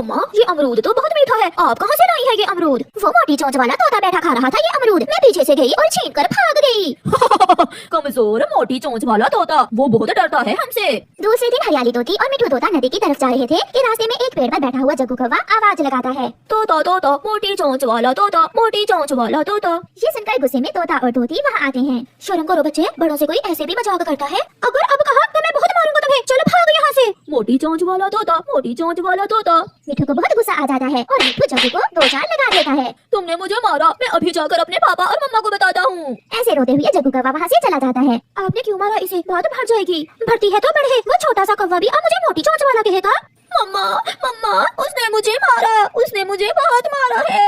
मम्मा ये अमरूद तो बहुत मीठा है, आप कहाँ से लाई है ये अमरूद? वो मोटी चोंच वाला तोता बैठा खा रहा था ये अमरूद, मैं पीछे से गई और छीन कर भाग गई। कमजोर मोटी चोंच वाला तोता, वो बहुत डरता है हमसे। दूसरे दिन हरियाली तोती और मिठू तोता नदी की तरफ जा रहे थे कि रास्ते में एक पेड़ पर बैठा हुआ जग्गू कौवा आवाज लगाता है, तोता तोता मोटी चोंच वाला तोता, मोटी चोंच वाला तोता। ये सुनकर गुस्से में तोता और तोती वहाँ आते हैं। शर्म करो बच्चे, बड़ों से कोई ऐसे भी मजाक करता है? अगर अब कहा तो मैं बहुत मारूंगा तुम्हें, चलो भागो यहाँ से। मोटी चोंच वाला तोता, मोटी चोंच वाला तोता। मिठू को बहुत गुस्सा आ जाता है और मिठू जग्गू को दो चार लगा देता है। तुमने मुझे मारा, मैं अभी जाकर अपने पापा और मम्मा को बताता हूँ। ऐसे रोते हुए जग्गू कौवा वहाँ से चला जाता है। आपने क्यों मारा इसे? बात भर जाएगी, भरती है तो बढ़े। वो छोटा सा कौवा भी अब मुझे मोटी चोंच वाला कहेगा? मम्मा मम्मा उसने मुझे मारा, उसने मुझे बहुत मारा है।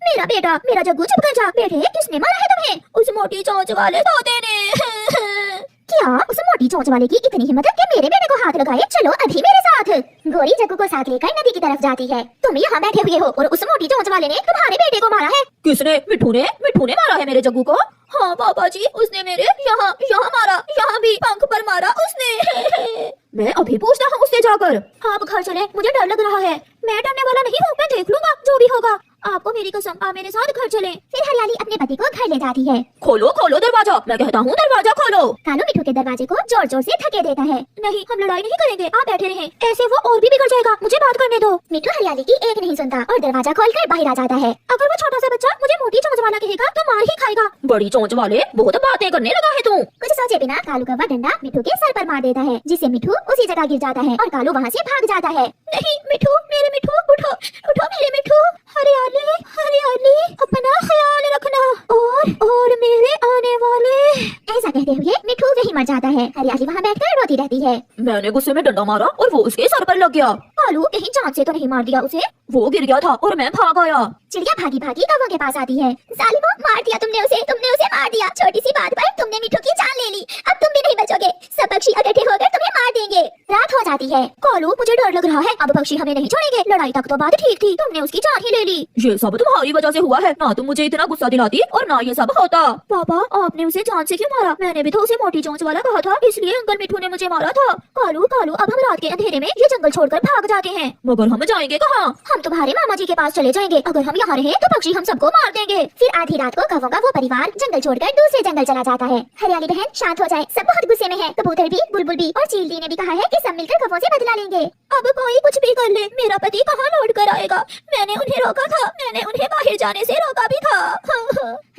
मेरा बेटा, मेरा जग्गू चुप कर जा। बेटे किसने मारा है तुम्हें? उस मोटी चोंच वाले तोते ने। क्या उस मोटी चोंच वाले की इतनी हिम्मत है कि मेरे बेटे को हाथ लगाए? चलो अभी मेरे साथ। गोरी जग्गू को साथ लेकर नदी की तरफ जाती है। तुम यहाँ बैठे हुए हो और उस मोटी चोंच वाले ने तुम्हारे बेटे को मारा है। किसने? मिठू ने? मिठू ने मारा है मेरे जग्गू को? हाँ पापा जी, उसने मेरे यहाँ यहाँ मारा, यहाँ भी पंख पर मारा उसने। मैं अभी पूछता हूँ उससे जाकर। आप घर चले, मुझे डर लग रहा है। मैं डरने वाला नहीं हूँ, मैं देख लूंगा जो भी होगा। आपको मेरी कसम, आप मेरे साथ घर चलें। फिर हरियाली अपने पति को घर ले जाती है। खोलो खोलो दरवाजा, मैं कहता हूँ दरवाजा खोलो। कालू मिठू के दरवाजे को जोर जोर से धक्के देता है। नहीं, हम लड़ाई नहीं करेंगे, आप बैठे रहें, ऐसे वो और भी बिगड़ जाएगा, मुझे बात करने दो। मिठू हरियाली की एक नहीं सुनता और दरवाजा खोलकर बाहर आ जाता है। अगर वो छोटा सा बच्चा मुझे मोटी चोंच वाला कहेगा तो मार ही खाएगा। बड़ी चोंच वाले, बहुत बातें करने लगा है तू। कुछ सोचे बिना कालू कौवा डंडा मिठू के सर पर मार देता है, जिससे मिठू उसी जगह गिर जाता है और कालू वहाँ से भाग जाता है। नहीं मिठू, मेरे मिठू, उठो उठो मेरे मिठू। हरियाली हरियाली, अपना ख्याल रखना और मेरे आने वाले। ऐसा कहते हुए मिठू वहीं मर जाता है। हरियाली वहाँ बैठकर रोती रहती है। मैंने गुस्से में डंडा मारा और वो उसके सर पर लग गया। कालू कहीं जान से तो नहीं मार दिया उसे? वो गिर गया था और मैं भाग आया। चिड़िया भागी भागी कौवों के पास आती है। जालिमो, मार दिया तुमने उसे मार दिया। छोटी सी बात पर तुमने मिठू की जान ले ली, अब तुम भी नहीं बचोगे। सब पक्षी इकट्ठे होकर तुम्हें मार देंगे। रात हो जाती है। कालू मुझे डर लग रहा है, अब पक्षी हमें नहीं छोड़ेंगे। लड़ाई तक तो बात ठीक थी, तुमने उसकी जान ही ले ली। ये सब तुम्हारी वजह से हुआ है, ना तुम मुझे इतना गुस्सा दिलाती और ना ये सब होता। पापा, आपने उसे जान से क्यों मारा? मैंने भी तो उसे मोटी चोंच वाला कहा था, इसलिए अंकल मिठू ने मुझे मारा था। कालू अब हम रात के अंधेरे में ये जंगल छोड़कर भाग जाते हैं। मगर हम जाएंगे कहाँ? हम तुम्हारे मामा जी के पास चले जाएंगे। अगर हम यहाँ रहे तो पक्षी हम सबको मार देंगे। फिर आधी रात को कौवों का वो परिवार जंगल छोड़कर दूसरे जंगल चला जाता है। हरियाली बहन शांत हो जाए, सब बहुत गुस्से में है। कबूतर भी, बुलबुल भी और चील दी ने भी कहा है कि सब मिलकर कौवों से बदला लेंगे। अब कोई कुछ भी कर ले, मेरा पति कहाँ लौट कर आएगा? मैंने उन्हें रोका था, मैंने उन्हें बाहर जाने से रोका भी था।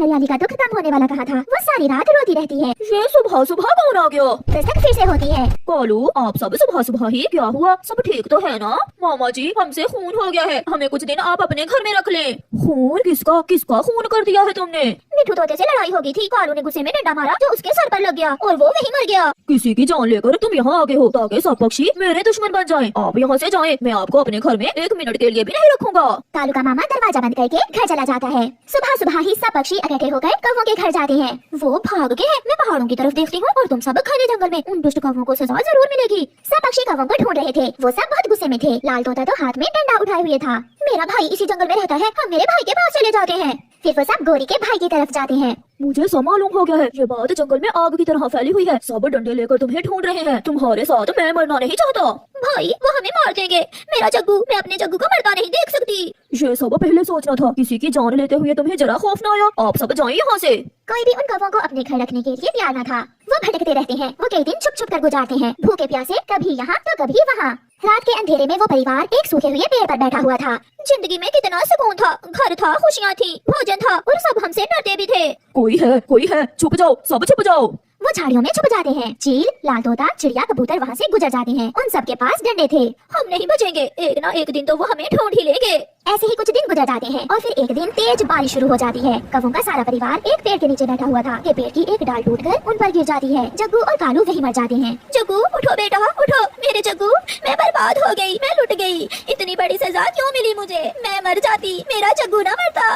हरियाली का दुख कम होने वाला कहा था, वो सारी रात रोती रहती है। ये सुबह सुबह कौन आ गया? दस्तक फिर से होती है। कालू, आप सब सुबह सुबह ही क्या हुआ? सब ठीक तो है ना? मामा जी, हमसे खून हो गया है, हमें कुछ दिन आप अपने घर में रख लें। खून? किसका किसका खून कर दिया है तुमने? मिठू तोते से लड़ाई हो गई थी। कालू ने गुस्से में डंडा मारा जो उसके सर पर लग गया और वो वहीं मर गया। किसी की जान लेकर तुम यहाँ आगे हो ताकि सब पक्षी मेरे दुश्मन बन जाएं। आप यहाँ से जाएं, मैं आपको अपने घर में एक मिनट के लिए भी नहीं रखूंगा। कालू का मामा दरवाजा बंद करके घर चला जाता है। सुबह सुबह ही सब पक्षी इकट्ठे होकर कौवों के घर जाते हैं। वो भाग गए हैं। मैं पहाड़ों की तरफ देखती हूँ और तुम सब घने जंगल में। उन दुष्ट कौवों को सजा जरूर मिलेगी। सब पक्षी कौवों को ढूंढ रहे थे। वो सब बहुत गुस्से में थे। लाल तोता तो हाथ में डंडा उठाए हुए था। मेरा भाई इसी जंगल में रहता है, हम मेरे भाई के पास चले जाते हैं। फिर वो सब गोरी के भाई की तरफ जाते हैं। मुझे सब मालूम हो गया है, ये बात जंगल में आग की तरह फैली हुई है। सब डंडे लेकर तुम्हें ढूंढ रहे हैं। तुम्हारे साथ मैं मरना नहीं चाहता। भाई, वो हमें मार देंगे। मेरा जग्गू, मैं अपने जग्गू को मरता नहीं देख सकती। ये सब पहले सोचना था, किसी की जान लेते हुए तुम्हें जरा खौफ न आया। आप सब जाएं यहाँ से। कोई भी उन कौवों को अपने घर रखने के लिए तैयार न था। वो भटकते रहते हैं। वो कई दिन छुप छुप कर गुजारते हैं, भूखे प्यासे, कभी यहाँ तो कभी वहाँ। रात के अंधेरे में वो परिवार एक सूखे हुए पेड़ पर बैठा हुआ था। जिंदगी में कितना सुकून था, घर था, खुशियाँ थी, भोजन था और सब हमसे डरते भी थे। कोई है, छुप जाओ, सब छुप जाओ। वो झाड़ियों में छुप जाते हैं। चील, लाल तोता, चिड़िया, कबूतर वहाँ से गुजर जाते हैं। उन सब के पास डंडे थे। हम नहीं बचेंगे, एक ना एक दिन तो वो हमें ढूंढ ही लेंगे। ऐसे ही कुछ दिन गुजर जाते हैं और फिर एक दिन तेज बारिश शुरू हो जाती है। कौवों का सारा परिवार एक पेड़ के नीचे बैठा हुआ था कि पेड़ की एक डाल टूटकर उन पर गिर जाती है। जग्गू और कालू वहीं मर जाते हैं। जग्गू उठो बेटा, उठो मेरे जग्गू, मैं बर्बाद हो गई, मैं लुट गई। इतनी बड़ी सजा क्यों मिली मुझे? मैं मर जाती, मेरा जग्गू ना मरता।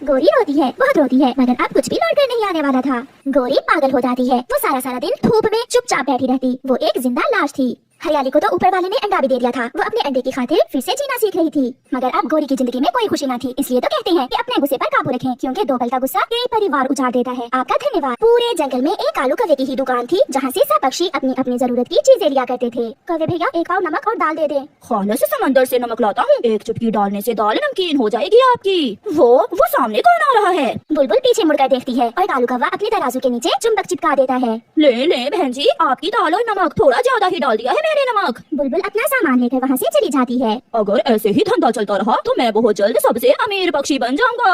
गोरी रोती है, बहुत रोती है, मगर अब कुछ भी लौट कर नहीं आने वाला था। गोरी पागल हो जाती है। वो सारा दिन धूप में चुपचाप बैठी रहती। वो एक जिंदा लाश थी। हरियाली को तो ऊपर वाले ने अंडा भी दे दिया था। वो अपने अंडे की खातिर फिर से जीना सीख रही थी, मगर अब गोरी की जिंदगी में कोई खुशी न थी। इसलिए तो कहते हैं कि अपने गुस्से पर काबू रखें, क्योंकि दो पल का गुस्सा कई परिवार उजाड़ देता है। आपका धन्यवाद। पूरे जंगल में एक कालू कौवे की ही दुकान थी, जहाँ से सब पक्षी अपनी अपनी जरूरत की चीजें लिया करते थे। कौवे भैया, एक पाव नमक और दाल दे दे। खाने से समंदर से नमक लाता हूँ, एक चुटकी डालने से दाल नमकीन हो जाएगी आपकी। वो सामने कौन आ रहा है? बुलबुल पीछे मुड़कर देखती है और कालू कौवा अपने तराजू के नीचे चुंबक चिपका देता है। ले बहन जी, आपकी दाल और नमक थोड़ा ज्यादा ही डाल दिया है मैंने नमक। बुलबुल अपना सामान लेकर वहाँ से चली जाती है। अगर ऐसे ही धंधा चलता रहा तो मैं बहुत जल्द सबसे अमीर पक्षी बन जाऊंगा।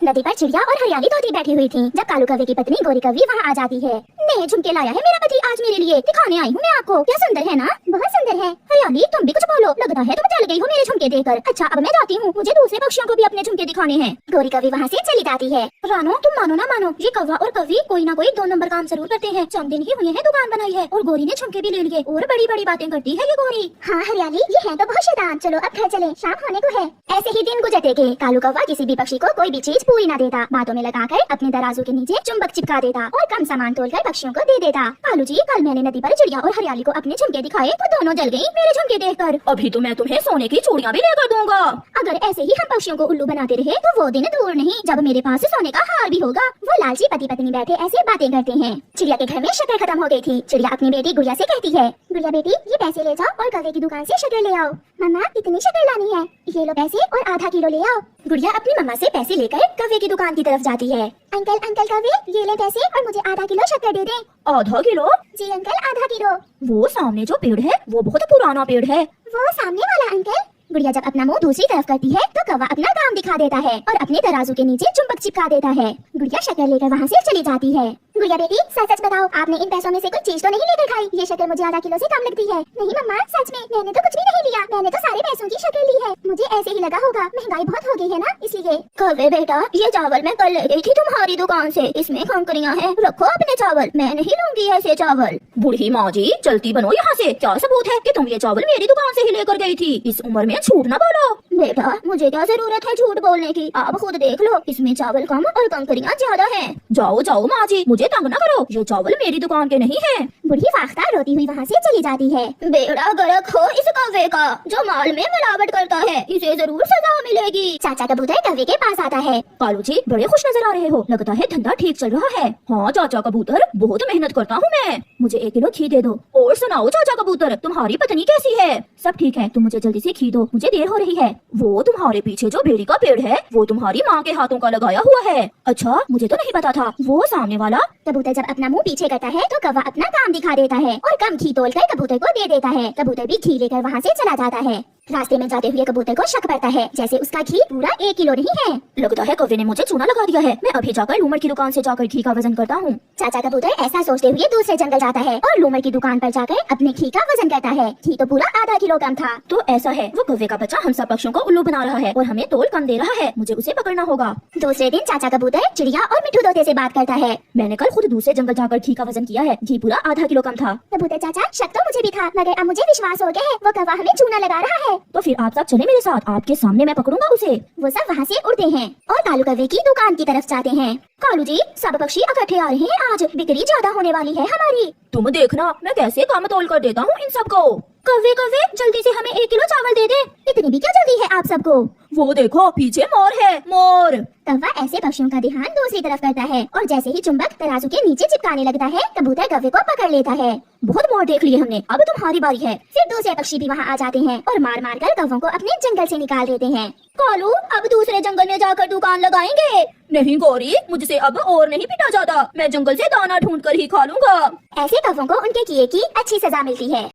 नदी पर चिड़िया और हरियाली धोती बैठी हुई थी, जब कालू कौवे की पत्नी गोरी कौवी वहाँ आ जाती है। नए झुमके लाया है मेरा पति आज मेरे लिए, दिखाने आई हूँ मैं आपको। क्या सुंदर है ना? बहुत सुंदर है। हरियाली, तुम भी कुछ बोलो, लगता है तुम जल गई हो मेरे झुमके देखकर। अच्छा, अब मैं जाती हूँ, मुझे दूसरे पक्षियों को भी अपने झुमके दिखाने हैं। गोरी कौवी वहाँ से चली जाती है। रानो, तुम मानो ना मानो, ये कौवा और कौवी कोई ना कोई 2 नंबर काम जरूर करते हैं। चंद दिन ही हुए हैं दुकान बनाई है और गोरी ने झुमके भी ले लिए और बड़ी बड़ी बातें करती है ये गोरी। हाँ हरियाली, ये है तो बहुत शैतान। चलो अब घर चले, शाम होने को है। ऐसे ही दिन गुजरते गए। कालू कौवा किसी भी पक्षी को कोई भी चीज पूरी न देता, बातों में लगाकर अपने तराजू के नीचे चुंबक चिपका देता और कम सामान तोलकर पक्षियों को दे देता। कालू जी, कल मैंने नदी पर चिड़िया और हरियाली को अपने झुमके दिखाए तो दोनों जल गयी मेरे झुमके देखकर। अभी तो मैं तुम्हें सोने की चूड़ियाँ भी लेकर दूंगा। अगर ऐसे ही हम पक्षियों को उल्लू बनाते रहे तो वो दिन दूर नहीं जब मेरे पास सोने का हार भी होगा। वो लालची पति पत्नी बैठे ऐसे बातें करते हैं। चिड़िया के घर में शक्कर खत्म हो गई थी। चिड़िया अपनी बेटी गुड़िया से कहती है, गुड़िया बेटी, ये पैसे ले जाओ और कौवे की दुकान से शक्कर ले आओ। मम्मा, इतनी शक्कर लानी है? ये लो पैसे और आधा किलो ले आओ। गुड़िया अपनी मम्मा से पैसे लेकर कौवे की दुकान की तरफ जाती है। अंकल कौवे, ये ले पैसे और मुझे आधा किलो शक्कर दे दे। आधा किलो? जी अंकल, आधा किलो। वो सामने जो पेड़ है वो बहुत पुराना पेड़ है। वो सामने वाला अंकल? गुड़िया जब अपना मुंह दूसरी तरफ करती है तो कौवा अपना काम दिखा देता है और अपने तराजू के नीचे चुंबक चिपका देता है। गुड़िया शक्कर लेकर वहाँ से चली जाती है। गुड़िया बेटी, सच सच बताओ, आपने इन पैसों में से कुछ चीज तो नहीं लेकर खाई? ये शक्कर मुझे आधा किलो से कम लगती है। नहीं मम्मा, सच में मैंने तो कुछ भी नहीं लिया, मैंने तो सारे पैसों की शक्कर ली है। मुझे ऐसे ही लगा होगा, महंगाई बहुत हो गई है ना इसलिए। कौवे बेटा, ये चावल मैं कल ले गई थी तुम्हारी दुकान से, इसमें कंकरियां हैं, रखो अपने चावल, मैं नहीं लूंगी ऐसे चावल। बूढ़ी माँ जी, चलती बनो यहाँ से। क्या सबूत है कि तुम ये चावल मेरी दुकान से ही लेकर गई थी? इस उम्र में झूठ न बोलो। बेटा, मुझे क्या जरूरत है झूठ बोलने की, आप खुद देख लो, इसमें चावल कम और कंकरियां ज्यादा हैं। जाओ माँ जी, मुझे तंग न करो, ये चावल मेरी दुकान के नहीं है। बुढ़ी फाख्ता रोती हुई वहाँ से चली जाती है। बेड़ा गर्क हो इस कौवे का, जो माल में मिलावट करता है, इसे जरूर सजा मिलेगी। चाचा कबूतर कौवे के पास आता है। कालू जी, बड़े खुश नजर आ रहे हो, लगता है धंधा ठीक चल रहा है। हाँ चाचा कबूतर, बहुत मेहनत करता हूँ मैं, मुझे 1 किलो घी दे दो। और सुनाओ चाचा कबूतर, तुम्हारी पत्नी कैसी है? सब ठीक है, तुम मुझे जल्दी से घी दो, मुझे देर हो रही है। वो तुम्हारे पीछे जो बेड़ी का पेड़ है वो तुम्हारी माँ के हाथों का लगाया हुआ है। अच्छा, मुझे तो नहीं पता था। वो सामने वाला? कबूतर जब अपना मुंह पीछे करता है तो कौवा अपना काम दिखा देता है और कम घी तोलकर कबूतर को दे देता है। कबूतर भी घी लेकर वहाँ से चला जाता है। रास्ते में जाते हुए कबूतर को शक पड़ता है, जैसे उसका घी पूरा 1 किलो नहीं है। लगता है कौवे ने मुझे चूना लगा दिया है, मैं अभी जाकर लूमड़ की दुकान से जाकर घी का वजन करता हूँ। चाचा कबूतर ऐसा सोचते हुए दूसरे जंगल जाता है और लूमड़ की दुकान पर जाकर अपने घी का वजन करता है। घी तो पूरा आधा किलो कम था। तो ऐसा है, वो कौवे का बच्चा हम सब पक्षियों को उल्लू बना रहा है और हमें तोल कम दे रहा है, मुझे उसे पकड़ना होगा। दूसरे दिन चाचा कबूतर चिड़िया और मिट्ठू तोते से बात करता है। मैंने कल खुद दूसरे जंगल जाकर घी का वजन किया है, घी पूरा आधा किलो कम था। कबूतर चाचा, शक तो मुझे भी था, मगर अब मुझे विश्वास हो गया है, वो कौवा हमें चूना लगा रहा है। तो फिर आप सब चले मेरे साथ, आपके सामने मैं पकड़ूंगा उसे। वो सब वहाँ से उड़ते हैं और कालू कौवे की दुकान की तरफ जाते हैं। कालू जी, सब पक्षी इकट्ठे आ रहे हैं, आज बिक्री ज्यादा होने वाली है हमारी। तुम देखना, मैं कैसे कम तोल कर देता हूँ इन सबको। कौवे जल्दी से हमें 1 किलो चावल दे दे। इतनी भी क्या जल्दी है आप सबको? वो देखो पीछे मोर है, मोर। कौवा ऐसे पक्षियों का ध्यान दूसरी तरफ करता है और जैसे ही चुंबक तराजू के नीचे चिपकाने लगता है, कबूतर कौवे को पकड़ लेता है। बहुत मोर देख लिए हमने, अब तुम्हारी बारी है। फिर दूसरे पक्षी भी वहाँ आ जाते हैं और मार मार कर कौवों को अपने जंगल से निकाल देते हैं। कालू, अब दूसरे जंगल में जाकर दुकान लगाएंगे। नहीं गौरी, मुझसे अब और नहीं पिटा जाता, मैं जंगल से दाना ढूंढ कर ही खा लूंगा। ऐसे कौवों को उनके किए की अच्छी सजा मिलती है।